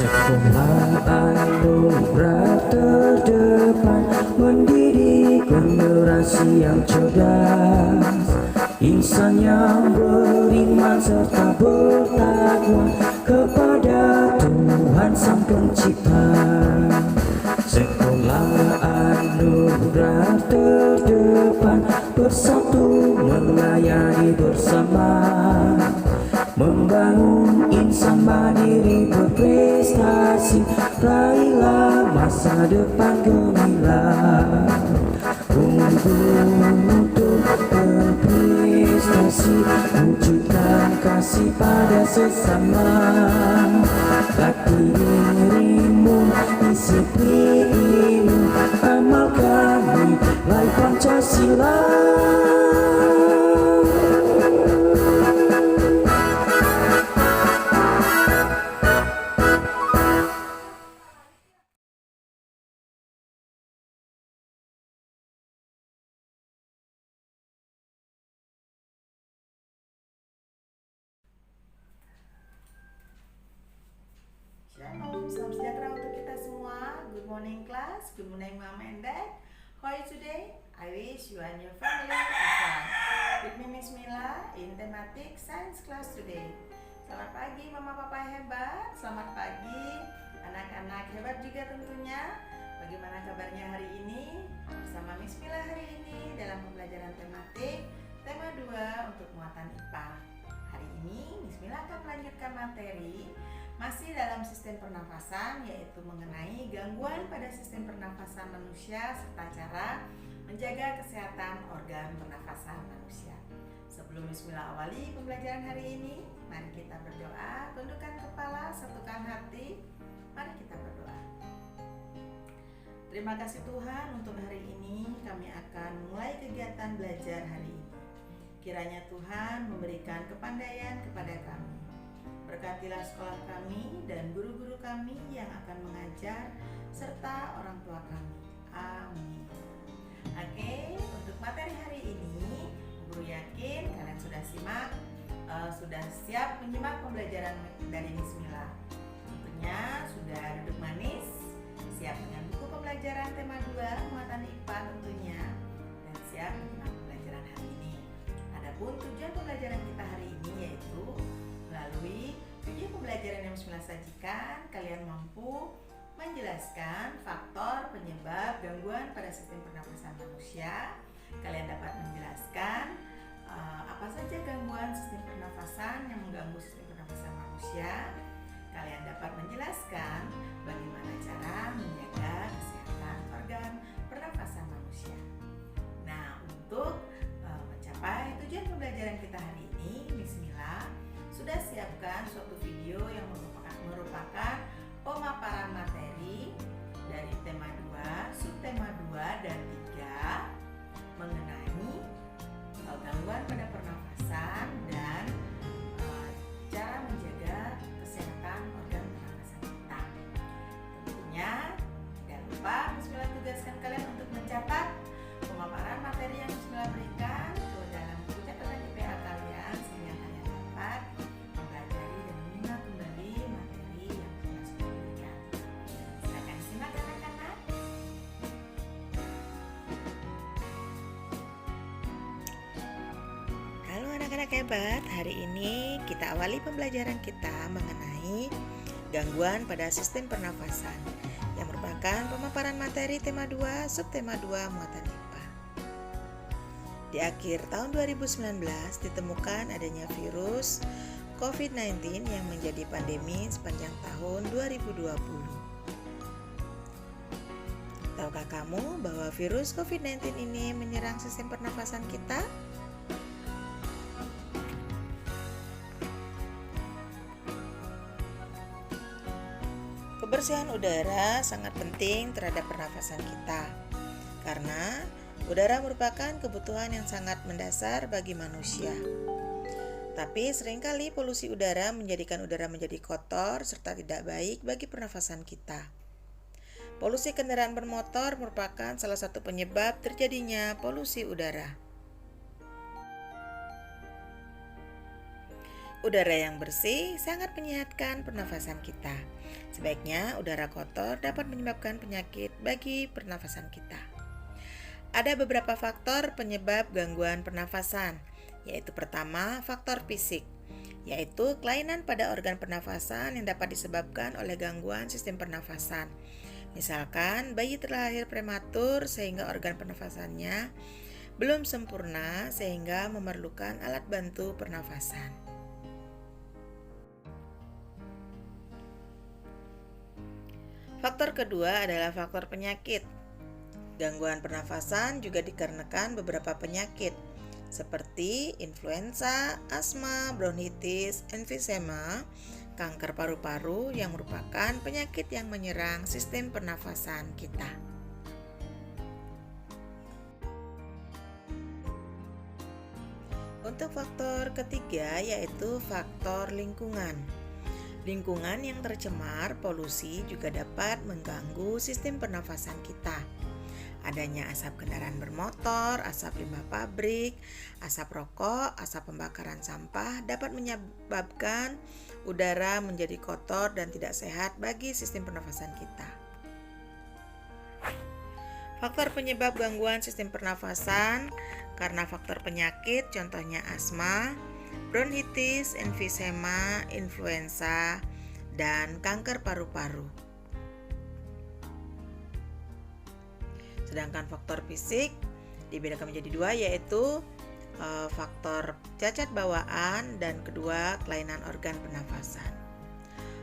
Sekolah anugerah terdepan mendidik generasi yang cerdas, insan yang beriman serta bertakwa kepada Tuhan Sang Pencipta. Sekolah anugerah terdepan bersatu melayani bersama, membangun insan mandiri berprestasi, raihlah masa depan gemilang. Untuk berprestasi, wujudkan kasih pada sesama, latih dirimu, disiplin, amalkan nilai Pancasila. Shalom, salam sejahtera untuk kita semua. Good morning class, good morning mom and dad. How are you today? I wish you and your family are fine. With me Miss Mila in thematic science class today. Selamat pagi mama papa hebat, selamat pagi anak-anak hebat juga tentunya. Bagaimana kabarnya hari ini? Bersama Miss Mila hari ini dalam pembelajaran tematik tema 2 untuk muatan IPA. Hari ini Miss Mila akan melanjutkan materi masih dalam sistem pernafasan, yaitu mengenai gangguan pada sistem pernafasan manusia serta cara menjaga kesehatan organ pernafasan manusia. Sebelum Bismillah awali pembelajaran hari ini, mari kita berdoa, tundukkan kepala, satukan hati, mari kita berdoa. Terima kasih Tuhan untuk hari ini kami akan mulai kegiatan belajar hari ini. Kiranya Tuhan memberikan kepandaian kepada kami. Berkatilah sekolah kami dan guru-guru kami yang akan mengajar serta orang tua kami. Amin. Oke, untuk materi hari ini, guru yakin kalian sudah sudah siap menyimak pembelajaran dari Miss Mila. Tentunya sudah duduk manis, siap dengan buku pembelajaran tema 2 muatan IPA tentunya, dan siap menyimak pembelajaran hari ini. Adapun tujuan pembelajaran kita hari ini yaitu melalui video pembelajaran yang Bismillah sajikan, kalian mampu menjelaskan faktor penyebab gangguan pada sistem pernapasan manusia. Kalian dapat menjelaskan apa saja gangguan sistem pernapasan yang mengganggu sistem pernapasan manusia. Kalian dapat menjelaskan bagaimana cara menjaga kesehatan organ pernapasan manusia. Nah, untuk mencapai tujuan pembelajaran kita hari ini, Bismillah sudah siapkan suatu video yang merupakan pemaparan materi dari tema 2, subtema 2 dan 3 mengenai gangguan pada pernafasan dan cara menjaga kesehatan organ pernafasan kita. Tentunya jangan lupa Bismillah tugaskan kalian untuk mencatat pemaparan materi yang Bismillah berikan ke dalam buku catatan IPA kalian sehingga kalian dapat mempelajari dan menyimak kembali materi yang Bismillah sudah berikan. Silakan simak anak-anak. Halo anak-anak hebat, hari ini kita awali pembelajaran kita mengenai gangguan pada sistem pernafasan yang merupakan pemaparan materi tema 2, subtema 2 muatan IPA. Di akhir tahun 2019 ditemukan adanya virus COVID-19 yang menjadi pandemi sepanjang tahun 2020. Tahukah kamu bahwa virus COVID-19 ini menyerang sistem pernafasan kita? Kebersihan udara sangat penting terhadap pernafasan kita, karena udara merupakan kebutuhan yang sangat mendasar bagi manusia. Tapi seringkali polusi udara menjadikan udara menjadi kotor serta tidak baik bagi pernafasan kita. Polusi kendaraan bermotor merupakan salah satu penyebab terjadinya polusi udara. Udara yang bersih sangat menyehatkan pernafasan kita. Sebaiknya udara kotor dapat menyebabkan penyakit bagi pernafasan kita. Ada beberapa faktor penyebab gangguan pernafasan, yaitu pertama, faktor fisik, yaitu kelainan pada organ pernafasan yang dapat disebabkan oleh gangguan sistem pernafasan. Misalkan bayi terlahir prematur sehingga organ pernafasannya belum sempurna sehingga memerlukan alat bantu pernafasan. Faktor kedua adalah faktor penyakit. Gangguan pernafasan juga dikarenakan beberapa penyakit seperti influenza, asma, bronkitis, emfisema, kanker paru-paru yang merupakan penyakit yang menyerang sistem pernafasan kita. Untuk faktor ketiga yaitu faktor lingkungan. Lingkungan yang tercemar polusi juga dapat mengganggu sistem pernafasan kita. Adanya asap kendaraan bermotor, asap limbah pabrik, asap rokok, asap pembakaran sampah dapat menyebabkan udara menjadi kotor dan tidak sehat bagi sistem pernafasan kita. Faktor penyebab gangguan sistem pernafasan karena faktor penyakit contohnya asma, bronkitis, emfisema, influenza, dan kanker paru-paru. Sedangkan faktor fisik dibedakan menjadi dua yaitu faktor cacat bawaan dan kedua kelainan organ pernafasan.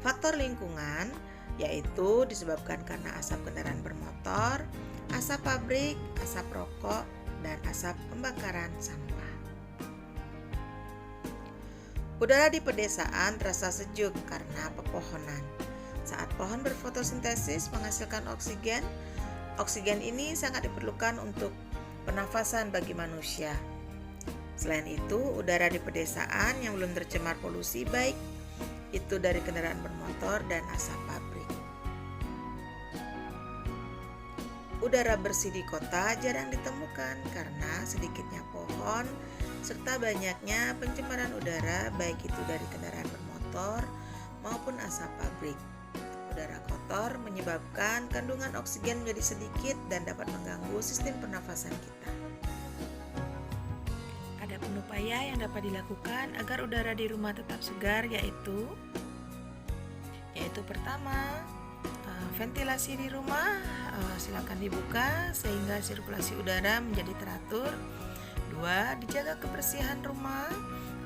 Faktor lingkungan yaitu disebabkan karena asap kendaraan bermotor, asap pabrik, asap rokok, dan asap pembakaran sampah. Udara di pedesaan terasa sejuk karena pepohonan. Saat pohon berfotosintesis menghasilkan oksigen, oksigen ini sangat diperlukan untuk pernafasan bagi manusia. Selain itu, udara di pedesaan yang belum tercemar polusi baik itu dari kendaraan bermotor dan asap pabrik. Udara bersih di kota jarang ditemukan karena sedikitnya pohon serta banyaknya pencemaran udara baik itu dari kendaraan bermotor maupun asap pabrik. Udara kotor menyebabkan kandungan oksigen menjadi sedikit dan dapat mengganggu sistem pernafasan kita. Ada upaya yang dapat dilakukan agar udara di rumah tetap segar yaitu pertama, ventilasi di rumah silakan dibuka sehingga sirkulasi udara menjadi teratur. Dua, dijaga kebersihan rumah,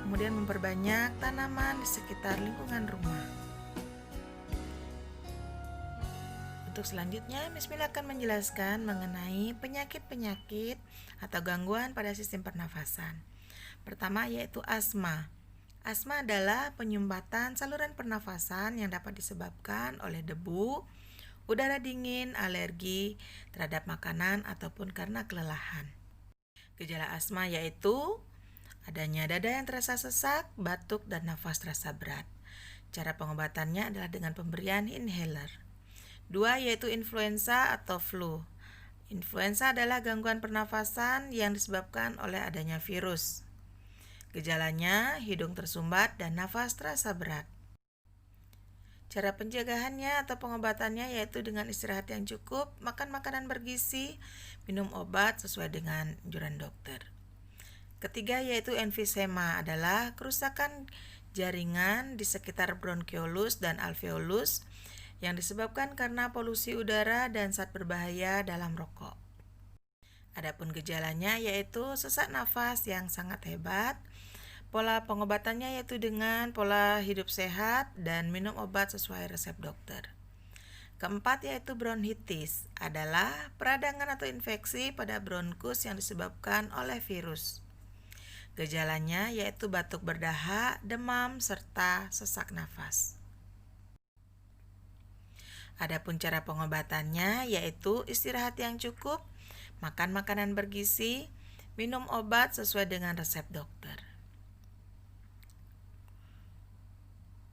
kemudian memperbanyak tanaman di sekitar lingkungan rumah. Untuk selanjutnya, Miss Mila akan menjelaskan mengenai penyakit-penyakit atau gangguan pada sistem pernafasan. Pertama yaitu asma. Asma adalah penyumbatan saluran pernafasan yang dapat disebabkan oleh debu, udara dingin, alergi terhadap makanan ataupun karena kelelahan. Gejala asma yaitu adanya dada yang terasa sesak, batuk, dan nafas terasa berat. Cara pengobatannya adalah dengan pemberian inhaler. Dua yaitu influenza atau flu. Influenza adalah gangguan pernafasan yang disebabkan oleh adanya virus. Gejalanya hidung tersumbat dan nafas terasa berat. Cara pencegahannya atau pengobatannya yaitu dengan istirahat yang cukup, makan makanan bergizi, minum obat sesuai dengan anjuran dokter. Ketiga yaitu emfisema adalah kerusakan jaringan di sekitar bronkiolus dan alveolus yang disebabkan karena polusi udara dan zat berbahaya dalam rokok. Adapun gejalanya yaitu sesak nafas yang sangat hebat. Pola pengobatannya yaitu dengan pola hidup sehat dan minum obat sesuai resep dokter. Keempat yaitu bronkitis adalah peradangan atau infeksi pada bronkus yang disebabkan oleh virus. Gejalanya yaitu batuk berdahak, demam, serta sesak nafas. Adapun cara pengobatannya yaitu istirahat yang cukup, makan makanan bergizi, minum obat sesuai dengan resep dokter.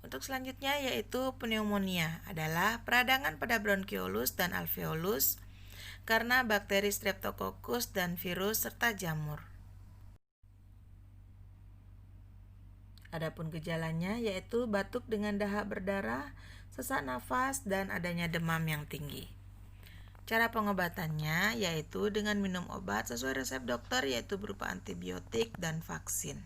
Untuk selanjutnya yaitu pneumonia adalah peradangan pada bronkiolus dan alveolus karena bakteri Streptococcus dan virus serta jamur. Adapun gejalanya yaitu batuk dengan dahak berdarah, sesak nafas, dan adanya demam yang tinggi. Cara pengobatannya yaitu dengan minum obat sesuai resep dokter, yaitu berupa antibiotik dan vaksin.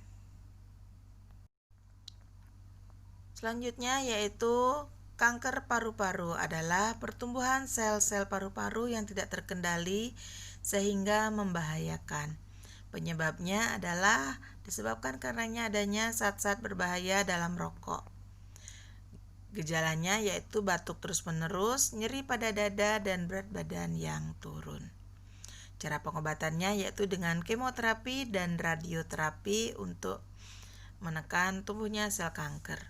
Selanjutnya yaitu kanker paru-paru adalah pertumbuhan sel-sel paru-paru yang tidak terkendali sehingga membahayakan. Penyebabnya adalah disebabkan karenanya adanya zat-zat berbahaya dalam rokok. Gejalanya yaitu batuk terus-menerus, nyeri pada dada, dan berat badan yang turun. Cara pengobatannya yaitu dengan kemoterapi dan radioterapi untuk menekan tumbuhnya sel kanker.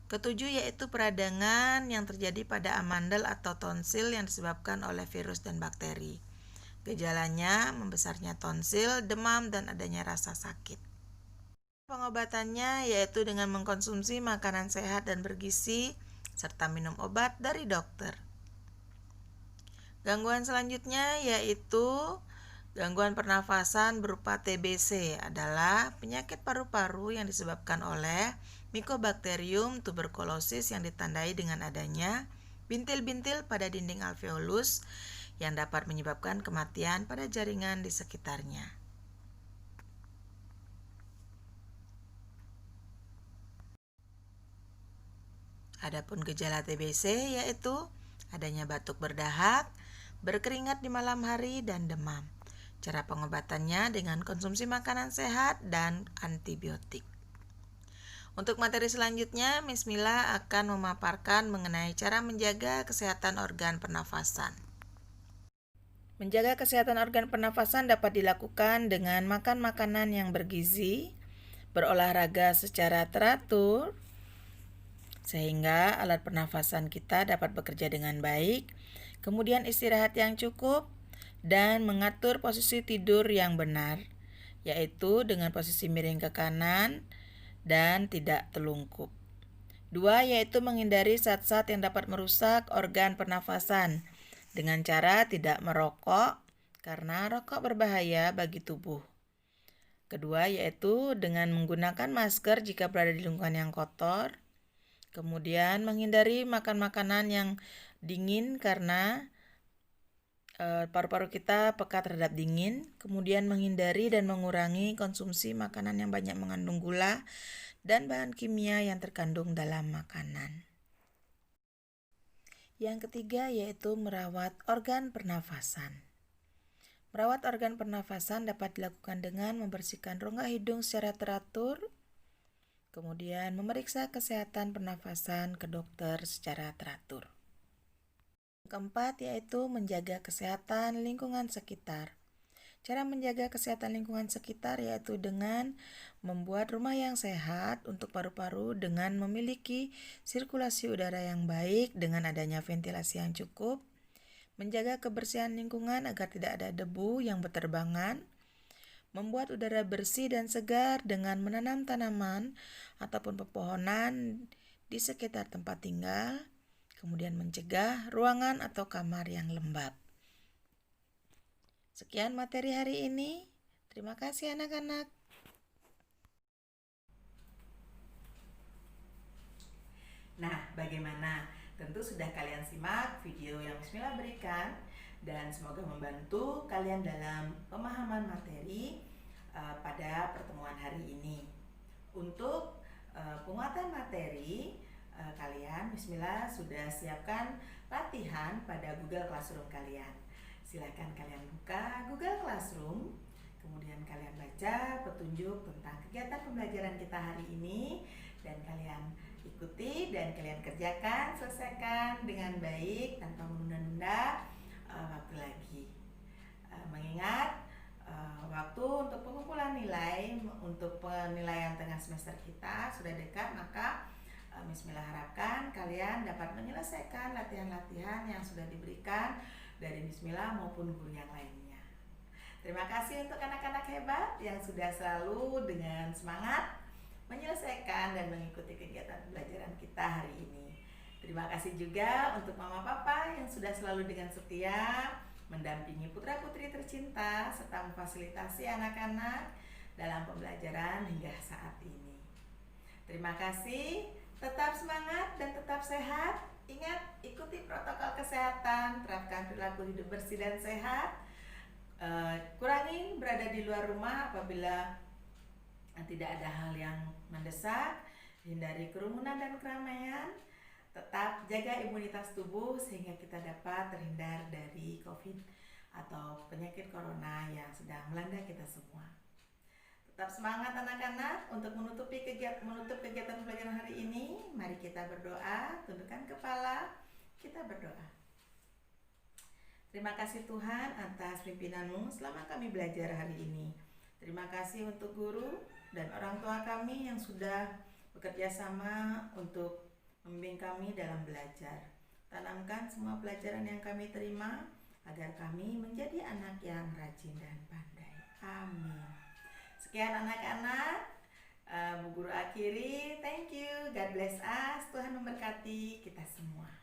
Ketujuh yaitu peradangan yang terjadi pada amandel atau tonsil yang disebabkan oleh virus dan bakteri. Gejalanya membesarnya tonsil, demam, dan adanya rasa sakit. Pengobatannya yaitu dengan mengkonsumsi makanan sehat dan bergizi serta minum obat dari dokter. Gangguan selanjutnya yaitu gangguan pernafasan berupa TBC adalah penyakit paru-paru yang disebabkan oleh Mycobacterium tuberculosis yang ditandai dengan adanya bintil-bintil pada dinding alveolus yang dapat menyebabkan kematian pada jaringan di sekitarnya. Adapun gejala TBC yaitu adanya batuk berdahak, berkeringat di malam hari, dan demam. Cara pengobatannya dengan konsumsi makanan sehat dan antibiotik. Untuk materi selanjutnya, Miss Mila akan memaparkan mengenai cara menjaga kesehatan organ pernafasan. Menjaga kesehatan organ pernafasan dapat dilakukan dengan makan makanan yang bergizi, berolahraga secara teratur, sehingga alat pernafasan kita dapat bekerja dengan baik, kemudian istirahat yang cukup, dan mengatur posisi tidur yang benar, yaitu dengan posisi miring ke kanan dan tidak telungkup. 2. Yaitu menghindari zat-zat yang dapat merusak organ pernafasan dengan cara tidak merokok, karena rokok berbahaya bagi tubuh. Kedua, yaitu dengan menggunakan masker jika berada di lingkungan yang kotor. Kemudian menghindari makan makanan yang dingin karena paru-paru kita peka terhadap dingin. Kemudian menghindari dan mengurangi konsumsi makanan yang banyak mengandung gula dan bahan kimia yang terkandung dalam makanan. Yang ketiga yaitu merawat organ pernafasan. Merawat organ pernafasan dapat dilakukan dengan membersihkan rongga hidung secara teratur, kemudian memeriksa kesehatan pernafasan ke dokter secara teratur. Keempat yaitu menjaga kesehatan lingkungan sekitar. Cara menjaga kesehatan lingkungan sekitar yaitu dengan membuat rumah yang sehat untuk paru-paru dengan memiliki sirkulasi udara yang baik dengan adanya ventilasi yang cukup, menjaga kebersihan lingkungan agar tidak ada debu yang berterbangan, membuat udara bersih dan segar dengan menanam tanaman ataupun pepohonan di sekitar tempat tinggal, kemudian mencegah ruangan atau kamar yang lembab. Sekian materi hari ini. Terima kasih anak-anak. Nah, bagaimana? Tentu sudah kalian simak video yang Bismillah berikan, dan semoga membantu kalian dalam pemahaman materi pada pertemuan hari ini. Untuk penguatan materi kalian, Bismillah sudah siapkan latihan pada Google Classroom kalian. Silakan kalian buka Google Classroom, kemudian kalian baca petunjuk tentang kegiatan pembelajaran kita hari ini, dan kalian ikuti dan kalian kerjakan, selesaikan dengan baik tanpa menunda-nunda waktu lagi. Mengingat waktu untuk pengumpulan nilai untuk penilaian tengah semester kita sudah dekat, maka Bismillah harapkan kalian dapat menyelesaikan latihan-latihan yang sudah diberikan dari Bismillah maupun guru yang lainnya. Terima kasih untuk anak-anak hebat yang sudah selalu dengan semangat menyelesaikan dan mengikuti kegiatan pembelajaran kita hari ini. Terima kasih juga untuk mama papa yang sudah selalu dengan setia mendampingi putra-putri tercinta serta memfasilitasi anak-anak dalam pembelajaran hingga saat ini. Terima kasih, tetap semangat dan tetap sehat. Ingat, ikuti protokol kesehatan, terapkan perilaku hidup bersih dan sehat. Kurangi berada di luar rumah apabila tidak ada hal yang mendesak. Hindari kerumunan dan keramaian. Tetap jaga imunitas tubuh sehingga kita dapat terhindar dari COVID atau penyakit corona yang sedang melanda kita semua. Tetap semangat anak-anak. Untuk menutup kegiatan pelajaran hari ini, mari kita berdoa, tundukkan kepala, kita berdoa. Terima kasih Tuhan atas pimpinanmu selama kami belajar hari ini. Terima kasih untuk guru dan orang tua kami yang sudah bekerja sama untuk membimbing kami dalam belajar. Tanamkan semua pelajaran yang kami terima agar kami menjadi anak yang rajin dan pandai. Amin. Sekian anak-anak, Bu Guru akhiri. Thank you. God bless us. Tuhan memberkati kita semua.